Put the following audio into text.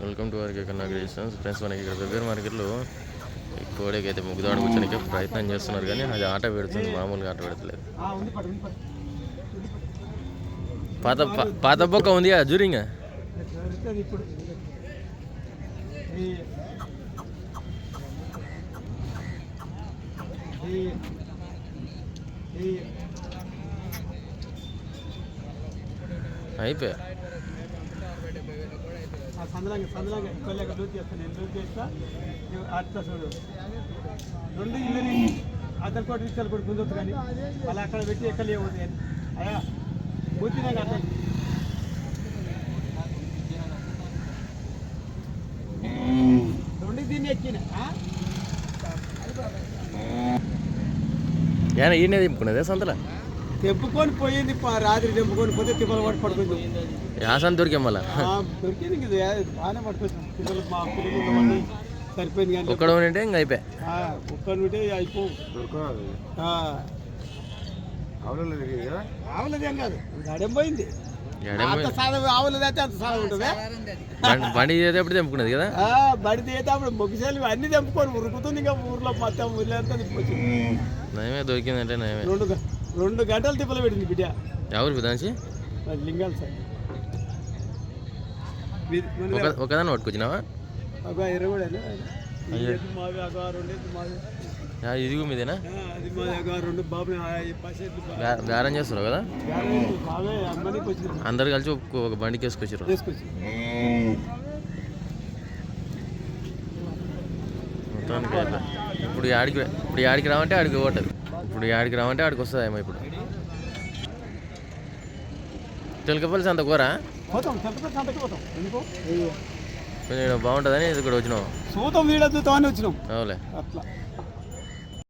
Welcome to వారికి creations friends. మనకి ఇక్కడ వెబ్బేరు మార్కెట్లో కోడికి అయితే ముగ్గుదాడు కూర్చొనికి ప్రయత్నం చేస్తున్నారు, కానీ అది ఆట పెడుతుంది, మామూలుగా ఆట పెడతలేదు. పాత బొక్క ఉంది కదా జూరింగా. అయిపోయా అట్లా చూడు 2 ఇల్లు అతని కోటి ఇచ్చారు కూడా ముందు కానీ అలా అక్కడ పెట్టి ఎక్కలేవు అయ్యా పూర్తిగా అట్లా 2 దీన్ని ఎక్కిన ఈయన దింపుకున్నదే సంతలా తెంపుకొని పోయింది. రాత్రి తెంపుకొని పోతే తిప్పలు పడి పడుకుంది. యాసన్ దొరికాం మళ్ళా దొరికింది బాగానే పట్టుకొచ్చాం. పిల్లలు మా పిల్లలు సరిపోయింది, కానీ ఒక్కడ ఉంటే ఇంకా అయిపోయా. ఒక్కడు ఉంటే అయిపో ఆవులదేం కాదు, గడెం పోయింది. ఆవులది అయితే అంత సాధ ఉంటుంది. బండి ఎప్పుడు తెంపుకున్నది కదా, బండి తీస్తే అప్పుడు మొగ్గుసేలు అన్ని తెంపుకొని ఉరుకుతుంది. ఇంకా ఊర్లో మొత్తం ఊర్లో అంతా తిప్పొచ్చింది. నయమే దొరికిందంటే నయమే. 2 గంటలు తిప్పలు పెట్టింది బిడ్డ. ఎవరు దానికి లింగాలు సార్ ఒకదాన్ని పట్టుకొచ్చినావా? ఒక 20 మావి ఒక 2 మావి. ఇదిగో మీదేనా? అది మాది ఒక 2 బాబు బేరం చేస్తారు కదా, మావే అమ్మనికి వచ్చింది. అందరు కలిసి ఒక బండికి వేసుకొచ్చారు. మొత్తానికి ఇప్పుడు యాడికి రావంటే ఆడికి పోతుంది. ఇప్పుడు యాడికి రావంటే ఆడికి వస్తుంది ఏమో. ఇప్పుడు తెలకపల్లి అంత కూర కొంచెం బాగుంటుందని ఇక్కడ వచ్చినాం. చూద్దాం, వీడియో చూద్దామని వచ్చినాం. అవులే అట్లా